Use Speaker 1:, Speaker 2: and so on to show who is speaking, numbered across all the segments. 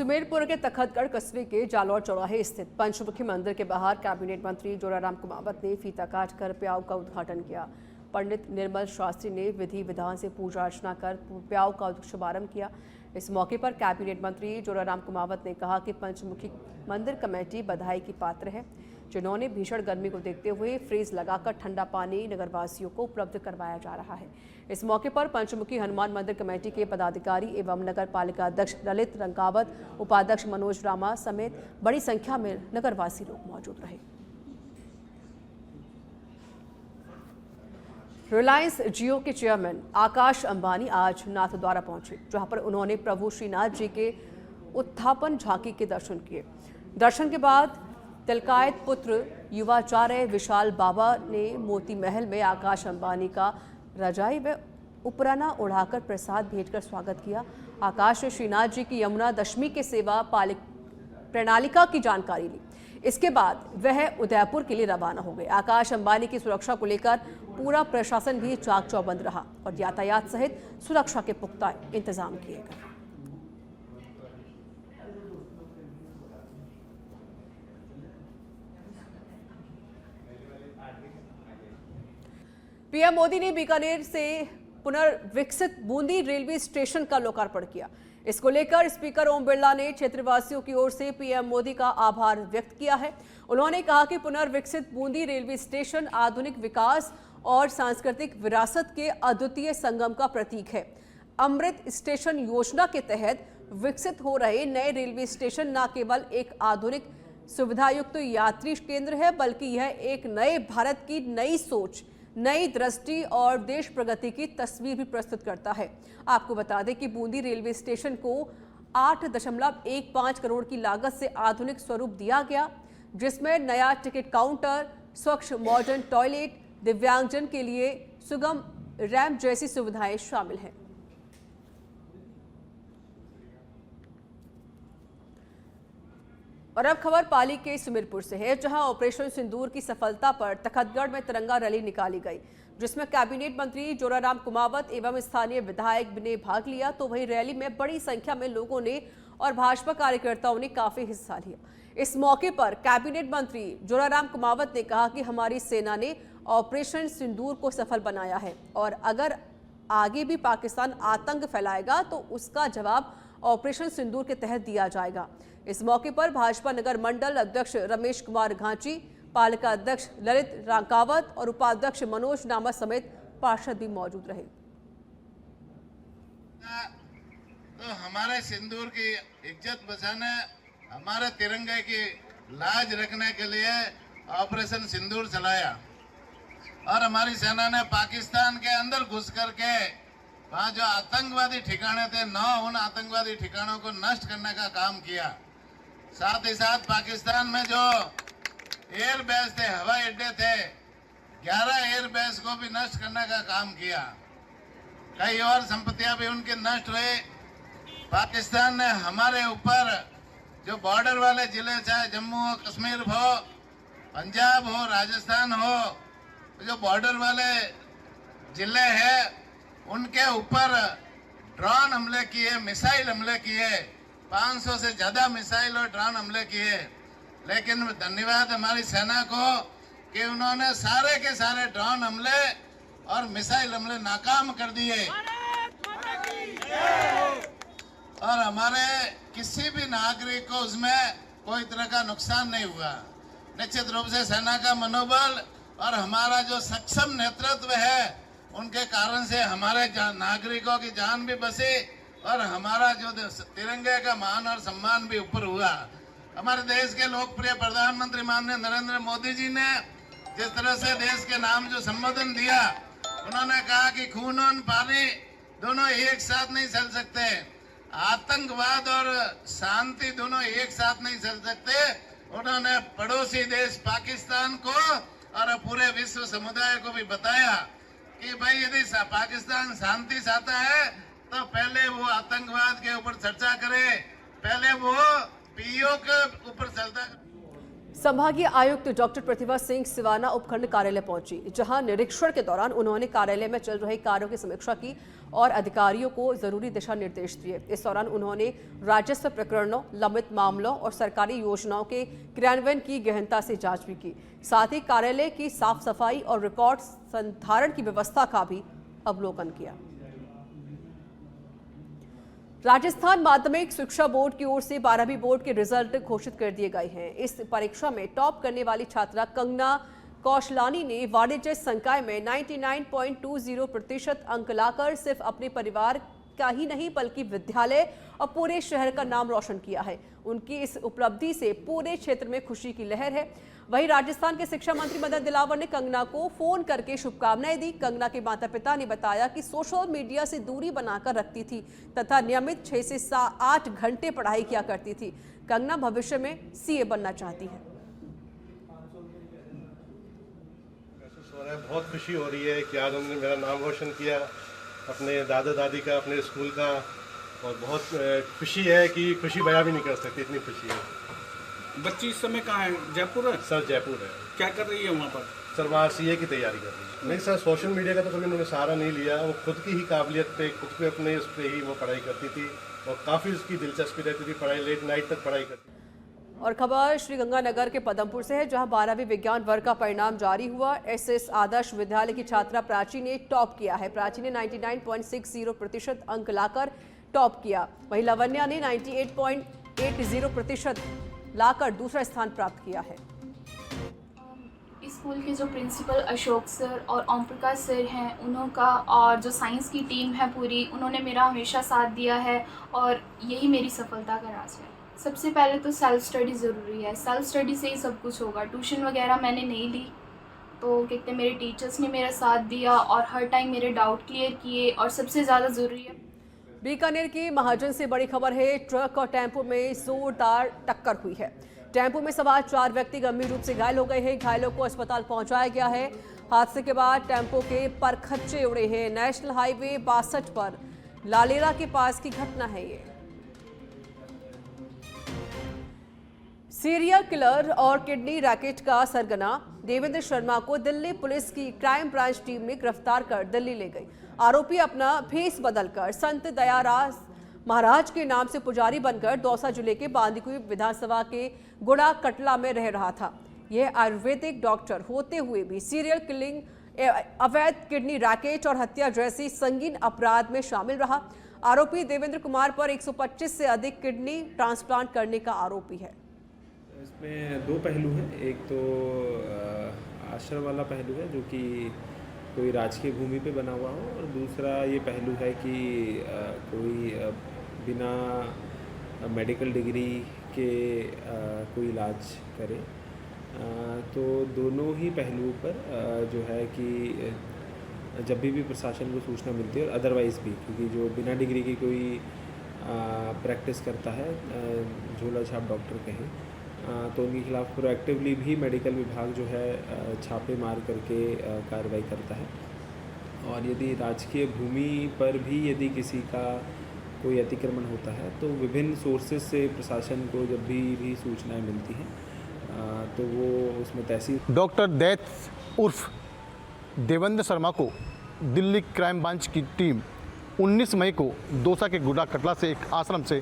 Speaker 1: सुमेरपुर के तखतगढ़ कस्बे के जालौर चौराहे स्थित पंचमुखी मंदिर के बाहर कैबिनेट मंत्री जोराराम कुमावत ने फीता काटकर प्याऊ का उद्घाटन किया। पंडित निर्मल शास्त्री ने विधि विधान से पूजा अर्चना कर प्याऊ का शुभारंभ किया। इस मौके पर कैबिनेट मंत्री जोराराम कुमावत ने कहा कि पंचमुखी मंदिर कमेटी बधाई की पात्र है, जिन्होंने भीषण गर्मी को देखते हुए फ्रीज लगाकर ठंडा पानी नगरवासियों को उपलब्ध करवाया जा रहा है। इस मौके पर पंचमुखी हनुमान मंदिर कमेटी के पदाधिकारी एवं नगर पालिका अध्यक्ष ललित रंगावत, उपाध्यक्ष मनोज रामा समेत बड़ी संख्या में नगरवासी लोग मौजूद रहे। रिलायंस जियो के चेयरमैन आकाश अंबानी आज नाथद्वारा पहुंचे, जहां पर उन्होंने प्रभु श्रीनाथ जी के उत्थापन झांकी के दर्शन किए। दर्शन के बाद तिलकायत पुत्र युवाचार्य विशाल बाबा ने मोती महल में आकाश अंबानी का रजाई व उपराना उड़ाकर प्रसाद भेंटकर स्वागत किया। आकाश ने श्रीनाथ जी की यमुना दशमी के सेवा प्रणालिका की जानकारी ली। इसके बाद वह उदयपुर के लिए रवाना हो गए। आकाश अंबानी की सुरक्षा को लेकर पूरा प्रशासन भी चाक चौबंद रहा और यातायात सहित सुरक्षा के पुख्ता इंतजाम किए गए। पीएम मोदी ने बीकानेर से पुनर्विकसित बूंदी रेलवे स्टेशन का लोकार्पण किया। इसको लेकर स्पीकर ओम बिरला ने क्षेत्रवासियों की ओर से पीएम मोदी का आभार व्यक्त किया है। उन्होंने कहा कि पुनर्विकसित बूंदी रेलवे स्टेशन आधुनिक विकास और सांस्कृतिक विरासत के अद्वितीय संगम का प्रतीक है। अमृत स्टेशन योजना के तहत विकसित हो रहे नए रेलवे स्टेशन न केवल एक आधुनिक सुविधायुक्त यात्री केंद्र है, बल्कि यह एक नए भारत की नई सोच, नई दृष्टि और देश प्रगति की तस्वीर भी प्रस्तुत करता है। आपको बता दें कि बूंदी रेलवे स्टेशन को 8.15 करोड़ की लागत से आधुनिक स्वरूप दिया गया, जिसमें नया टिकट काउंटर, स्वच्छ मॉडर्न टॉयलेट, दिव्यांगजन के लिए सुगम रैंप जैसी सुविधाएं शामिल हैं। और अब खबर पाली के सुमेरपुर से है, जहां ऑपरेशन सिंदूर की सफलता पर तखतगढ़ में तिरंगा रैली निकाली गई, जिसमें कैबिनेट मंत्री जोराराम कुमावत एवं स्थानीय विधायक ने भाग लिया। तो वहीं रैली में बड़ी संख्या में लोगों ने और भाजपा कार्यकर्ताओं ने काफी हिस्सा लिया। इस मौके पर कैबिनेट मंत्री जोराराम कुमावत ने कहा कि हमारी सेना ने ऑपरेशन सिंदूर को सफल बनाया है और अगर आगे भी पाकिस्तान आतंक फैलाएगा तो उसका जवाब ऑपरेशन सिंदूर के तहत दिया जाएगा। इस मौके पर भाजपा नगर मंडल अध्यक्ष रमेश कुमार घांची, पालिका अध्यक्ष ललित रंगावत और उपाध्यक्ष मनोज रामा समेत पार्षद भी मौजूद रहे।
Speaker 2: तो हमारे सिंदूर की इज्जत बचाने, हमारे तिरंगे की लाज रखने के लिए ऑपरेशन सिंदूर चलाया और हमारी सेना ने पाकिस्तान के अंदर घुस करके वहाँ जो आतंकवादी ठिकाने थे, 9 उन आतंकवादी ठिकानों को नष्ट करने का काम किया। साथ ही साथ पाकिस्तान में जो एयर बेस थे, हवाई अड्डे थे, 11 एयर बेस को भी नष्ट करने का काम किया। कई और संपत्तियां भी उनके नष्ट हुए। पाकिस्तान ने हमारे ऊपर जो बॉर्डर वाले जिले, चाहे जम्मू हो, कश्मीर हो, पंजाब हो, राजस्थान हो, जो बॉर्डर वाले जिले हैं, उनके ऊपर ड्रोन हमले किए, मिसाइल हमले किए, 500 से ज्यादा मिसाइल और ड्रोन हमले किए। लेकिन धन्यवाद हमारी सेना को कि उन्होंने सारे के सारे ड्रोन हमले और मिसाइल हमले नाकाम कर दिए और हमारे किसी भी नागरिक को उसमें कोई तरह का नुकसान नहीं हुआ। निश्चित रूप से सेना का मनोबल और हमारा जो सक्षम नेतृत्व है, उनके कारण से हमारे नागरिकों की जान भी बची और हमारा जो तिरंगे का मान और सम्मान भी ऊपर हुआ। हमारे देश के लोकप्रिय प्रधानमंत्री माननीय नरेंद्र मोदी जी ने जिस तरह से देश के नाम जो संबोधन दिया, उन्होंने कहा कि खून और पानी दोनों एक साथ नहीं चल सकते, आतंकवाद और शांति दोनों एक साथ नहीं चल सकते। उन्होंने पड़ोसी देश पाकिस्तान को और पूरे विश्व समुदाय को भी बताया कि भाई यदि पाकिस्तान शांति चाहता है तो पहले वो आतंकवाद के ऊपर चर्चा करे, पहले वो पीओ के ऊपर चलता।
Speaker 1: संभागीय आयुक्त डॉक्टर प्रतिभा सिंह सिवाना उपखंड कार्यालय पहुंची, जहां निरीक्षण के दौरान उन्होंने कार्यालय में चल रहे कार्यों की समीक्षा की और अधिकारियों को जरूरी दिशा निर्देश दिए। इस दौरान उन्होंने राजस्व प्रकरणों, लंबित मामलों और सरकारी योजनाओं के क्रियान्वयन की गहनता से जांच भी की। साथ ही कार्यालय की साफ सफाई और रिकॉर्ड संधारण की व्यवस्था का भी अवलोकन किया। राजस्थान माध्यमिक शिक्षा बोर्ड की ओर से 12वीं बोर्ड के रिजल्ट घोषित कर दिए गए हैं। इस परीक्षा में टॉप करने वाली छात्रा कंगना कौशलानी ने वाणिज्य संकाय में 99.20% अंक लाकर सिर्फ अपने परिवार का ही नहीं बल्कि विद्यालय और पूरे शहर का नाम रोशन किया है। उनकी इस उपलब्धि से पूरे क्षेत्र में खुशी की लहर है। वहीं राजस्थान के शिक्षा मंत्री मदन दिलावर ने कंगना को फोन करके शुभकामनाएं दी। कंगना के माता पिता ने बताया कि सोशल मीडिया से दूरी बनाकर रखती थी तथा नियमित 6 से 8 घंटे पढ़ाई किया करती थी। कंगना भविष्य में सीए बनना चाहती है।
Speaker 3: बहुत खुशी हो रही है कि आज उन्होंने मेरा नाम रोशन किया, अपने दादा दादी का, अपने स्कूल का, और बहुत खुशी है कि खुशी बयां भी नहीं कर सकती, इतनी खुशी है।
Speaker 4: बच्ची इस समय कहाँ है? जयपुर है?
Speaker 3: सर जयपुर है।
Speaker 4: क्या कर रही है वहाँ पर?
Speaker 3: सर वहाँ सीए की तैयारी कर रही है। नहीं सर, सोशल मीडिया का तो कभी उन्होंने सहारा नहीं लिया। वो खुद की ही काबिलियत पे, खुद पे अपने उस पर ही वो पढ़ाई करती थी और काफ़ी उसकी दिलचस्पी रहती थी, पढ़ाई लेट नाइट तक पढ़ाई करती थी।
Speaker 1: और खबर श्रीगंगानगर के पदमपुर से है, जहां 12वीं विज्ञान वर्ग का परिणाम जारी हुआ। एसएस आदर्श विद्यालय की छात्रा प्राची ने टॉप किया है। प्राची ने 99.60% अंक लाकर टॉप किया। वहीं लवन्या ने 98.80% लाकर दूसरा स्थान प्राप्त किया है।
Speaker 5: स्कूल के जो प्रिंसिपल अशोक सर और ओम प्रकाश सर हैं, उनका और जो साइंस की टीम है पूरी, उन्होंने मेरा हमेशा साथ दिया है और यही मेरी सफलता का राज है। सबसे पहले तो सेल्फ स्टडी ज़रूरी है। सेल्फ स्टडी से ही सब कुछ होगा। ट्यूशन वगैरह मैंने नहीं ली, तो कहते मेरे टीचर्स ने मेरा साथ दिया और हर टाइम मेरे डाउट क्लियर किए, और सबसे ज़्यादा ज़रूरी है।
Speaker 1: बीकानेर की महाजन से बड़ी खबर है। ट्रक और टेम्पो में जोरदार टक्कर हुई है। टेम्पो में सवार 4 व्यक्ति गंभीर रूप से घायल हो गए हैं। घायलों को अस्पताल पहुंचाया गया है। हादसे के बाद टेम्पो के परखच्चे उड़े हैं। नेशनल हाईवे 62 पर लालेरा के पास की घटना है ये। सीरियल किलर और किडनी रैकेट का सरगना देवेंद्र शर्मा को दिल्ली पुलिस की क्राइम ब्रांच टीम ने गिरफ्तार कर दिल्ली ले गई। आरोपी अपना भेस बदलकर संत दयारास महाराज के नाम से पुजारी बनकर दौसा जिले के बांदीकुई विधानसभा के गुड़ा कटला में रह रहा था। यह आयुर्वेदिक डॉक्टर होते हुए भी सीरियल किलिंग, अवैध किडनी रैकेट और हत्या जैसी संगीन अपराध में शामिल रहा। आरोपी देवेंद्र कुमार पर 125 से अधिक किडनी ट्रांसप्लांट करने का आरोपी है।
Speaker 6: इसमें 2 पहलू हैं। एक तो आश्रम वाला पहलू है, जो कि कोई राजकीय भूमि पे बना हुआ हो, और दूसरा ये पहलू है कि कोई बिना मेडिकल डिग्री के कोई इलाज करे। तो दोनों ही पहलुओं पर जो है कि जब भी प्रशासन को सूचना मिलती है, और अदरवाइज़ भी, क्योंकि जो बिना डिग्री की कोई प्रैक्टिस करता है, झोला छाप डॉक्टर कहें, तो उनके खिलाफ प्रोएक्टिवली भी मेडिकल विभाग जो है छापे मार करके कार्रवाई करता है। और यदि राजकीय भूमि पर भी यदि किसी का कोई अतिक्रमण होता है, तो विभिन्न सोर्सेज से प्रशासन को जब भी सूचनाएं मिलती हैं, तो वो उसमें तहसील।
Speaker 7: डॉक्टर दैत उर्फ देवेंद्र शर्मा को दिल्ली क्राइम ब्रांच की टीम 19 मई को दौसा के गुड़ा कटला से एक आश्रम से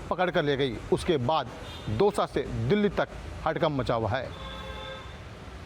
Speaker 7: पकड़ कर ले गई। उसके बाद दौसा से दिल्ली तक हड़कंप मचा हुआ है।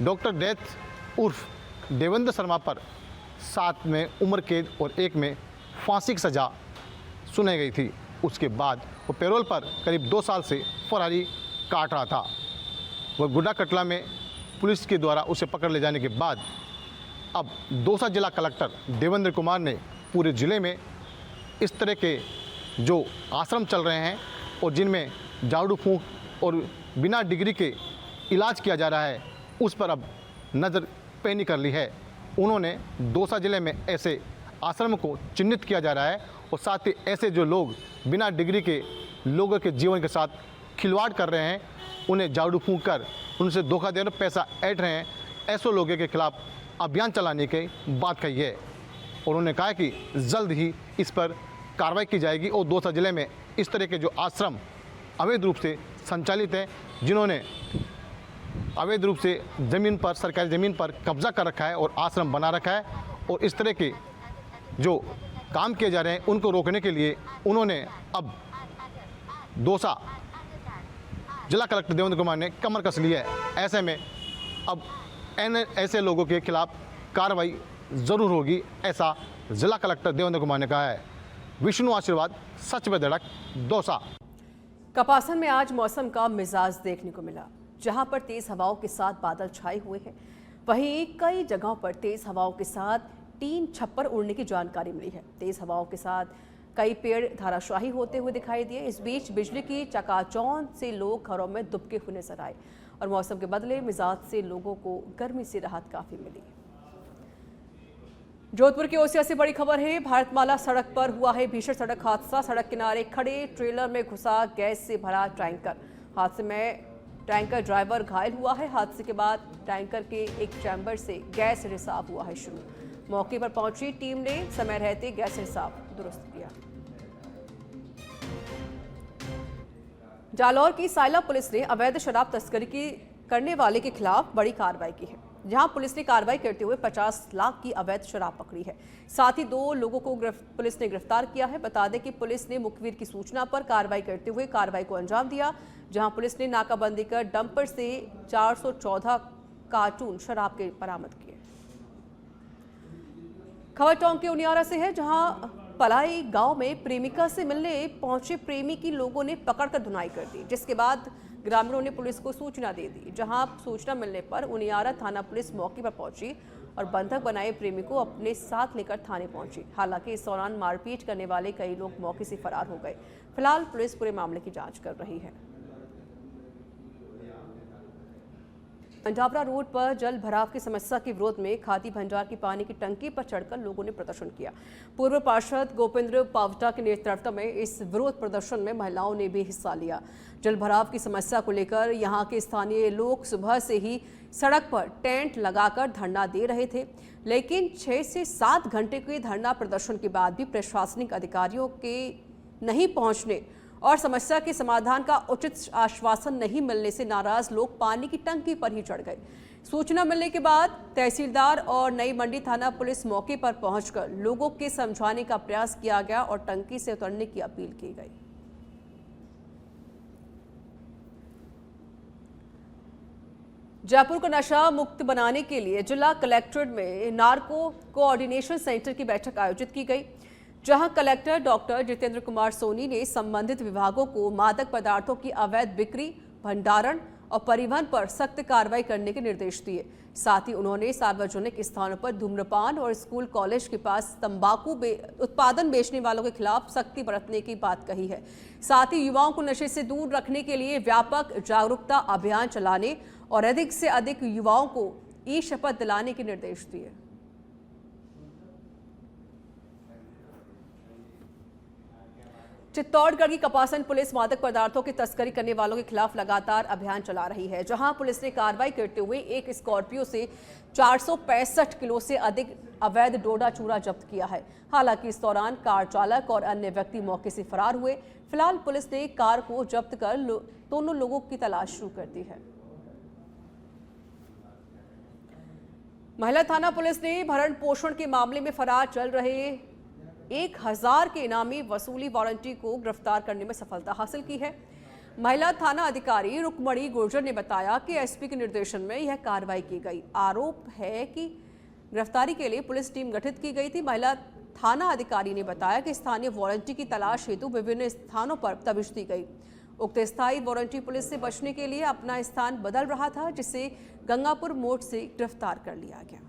Speaker 7: डॉक्टर दैत उर्फ देवेंद्र शर्मा पर 7 में उम्र कैद और 1 में फांसी की सज़ा सुनाई गई थी। उसके बाद वो पैरोल पर करीब 2 साल से फरारी काट रहा था। वह गुड़ा कटला में पुलिस के द्वारा उसे पकड़ ले जाने के बाद अब दौसा जिला कलेक्टर देवेंद्र कुमार ने पूरे ज़िले में इस तरह के जो आश्रम चल रहे हैं और जिनमें झाड़ू फूंक और बिना डिग्री के इलाज किया जा रहा है, उस पर अब नज़र पैनी कर ली है। उन्होंने दौसा ज़िले में ऐसे आश्रम को चिन्हित किया जा रहा है और साथ ही ऐसे जो लोग बिना डिग्री के लोगों के जीवन के साथ खिलवाड़ कर रहे हैं, उन्हें झाड़ू फूंक कर उनसे धोखा दे रहे, पैसा ऐंठ रहे हैं, ऐसे लोगों के खिलाफ अभियान चलाने की बात कही है। और उन्होंने कहा कि जल्द ही इस पर कार्रवाई की जाएगी और दौसा जिले में इस तरह के जो आश्रम अवैध रूप से संचालित हैं, जिन्होंने अवैध रूप से ज़मीन पर, सरकारी ज़मीन पर कब्जा कर रखा है और आश्रम बना रखा है। और इस तरह के जो काम किए जा रहे हैं उनको रोकने के लिए उन्होंने अब दौसा जिला कलेक्टर देवेंद्र कुमार ने कमर कस ली है। ऐसे में अब ऐसे लोगों के खिलाफ कार्रवाई ज़रूर होगी, ऐसा जिला कलेक्टर देवेंद्र कुमार ने कहा है। विष्णु आशीर्वाद, सच में धड़क, दौसा।
Speaker 1: कपासन में आज मौसम का मिजाज देखने को मिला, जहां पर तेज हवाओं के साथ बादल छाए हुए हैं। वहीं कई जगहों पर तेज हवाओं के साथ टीन छप्पर उड़ने की जानकारी मिली है। तेज हवाओं के साथ कई पेड़ धाराशाही होते हुए दिखाई दिए। इस बीच बिजली की चकाचौंध से लोग घरों में दुबके हुए नजर आए और मौसम के बदले मिजाज से लोगों को गर्मी से राहत काफी मिली। जोधपुर की ओसिया से बड़ी खबर है। भारतमाला सड़क पर हुआ है भीषण सड़क हादसा। सड़क किनारे खड़े ट्रेलर में घुसा गैस से भरा टैंकर। हादसे में टैंकर ड्राइवर घायल हुआ है। हादसे के बाद टैंकर के एक चैम्बर से गैस रिसाव हुआ है शुरू। मौके पर पहुंची टीम ने समय रहते गैस रिसाव दुरुस्त किया। जालौर की सायला पुलिस ने अवैध शराब तस्करी करने वाले के खिलाफ बड़ी कार्रवाई की है, जहां पुलिस ने कार्रवाई करते हुए 50 लाख की अवैध शराब पकड़ी है। साथ ही 2 लोगों को पुलिस ने गिरफ्तार किया है। बता दें कि पुलिस ने मुखबिर की सूचना पर कार्रवाई करते हुए कार्रवाई को अंजाम दिया, जहां पुलिस ने नाकाबंदी कर डंपर से 414 कार्टून शराब के बरामद किए। खबर टोंक के उनियारा से है, जहां पलाई गांव में प्रेमिका से मिलने पहुंचे प्रेमी की लोगों ने पकड़कर धुनाई कर दी, जिसके बाद ग्रामीणों ने पुलिस को सूचना दे दी। जहां सूचना मिलने पर उनियारा थाना पुलिस मौके पर पहुंची और बंधक बनाए प्रेमी को अपने साथ लेकर थाने पहुंची। हालांकि इस दौरान मारपीट करने वाले कई लोग मौके से फरार हो गए। फिलहाल पुलिस पूरे मामले की जांच कर रही है। अंजावरा रोड पर जल भराव की समस्या के विरोध में खादी भंडार की पानी की टंकी पर चढ़कर लोगों ने प्रदर्शन किया। पूर्व पार्षद गोपेंद्र पावटा के नेतृत्व में इस विरोध प्रदर्शन में महिलाओं ने भी हिस्सा लिया। जल भराव की समस्या को लेकर यहां के स्थानीय लोग सुबह से ही सड़क पर टेंट लगाकर धरना दे रहे थे, लेकिन 6 से 7 घंटे के धरना प्रदर्शन के बाद भी प्रशासनिक अधिकारियों के नहीं पहुंचने और समस्या के समाधान का उचित आश्वासन नहीं मिलने से नाराज लोग पानी की टंकी पर ही चढ़ गए। सूचना मिलने के बाद तहसीलदार और नई मंडी थाना पुलिस मौके पर पहुंचकर लोगों के समझाने का प्रयास किया गया और टंकी से उतरने की अपील की गई। जयपुर को नशा मुक्त बनाने के लिए जिला कलेक्ट्रेट में नार्को कोऑर्डिनेशन सेंटर की बैठक आयोजित की गई, जहां कलेक्टर डॉक्टर जितेंद्र कुमार सोनी ने संबंधित विभागों को मादक पदार्थों की अवैध बिक्री, भंडारण और परिवहन पर सख्त कार्रवाई करने के निर्देश दिए। साथ ही उन्होंने सार्वजनिक स्थानों पर धूम्रपान और स्कूल कॉलेज के पास तंबाकू उत्पादन बेचने वालों के खिलाफ सख्ती बरतने की बात कही है। साथ ही युवाओं को नशे से दूर रखने के लिए व्यापक जागरूकता अभियान चलाने और अधिक से अधिक युवाओं को ई शपथ दिलाने के निर्देश दिए। चित्तौड़गढ़ की कपासन पुलिस मादक पदार्थों की तस्करी करने वालों के खिलाफ लगातार अभियान चला रही है, जहां पुलिस ने कार्रवाई करते हुए एक स्कॉर्पियो से 465 किलो से अधिक अवैध डोडा चूरा जब्त किया है। हालांकि इस दौरान कार चालक और अन्य व्यक्ति मौके से फरार हुए। फिलहाल पुलिस ने कार को जब्त कर दोनों लोगों की तलाश शुरू कर दी है। महिला थाना पुलिस ने भरण पोषण के मामले में फरार चल रहे 1000 के इनामी वसूली वारंटी को गिरफ्तार करने में सफलता हासिल की है। महिला थाना अधिकारी रुक्मणी गुर्जर ने बताया कि एसपी के निर्देशन में यह कार्रवाई की गई। आरोप है कि गिरफ्तारी के लिए पुलिस टीम गठित की गई थी। महिला थाना अधिकारी ने बताया कि स्थानीय वारंटी की तलाश हेतु विभिन्न स्थानों पर दबिश दी गई। उक्त स्थायी वारंटी पुलिस से बचने के लिए अपना स्थान बदल रहा था, जिसे गंगापुर मोड़ से गिरफ्तार कर लिया गया।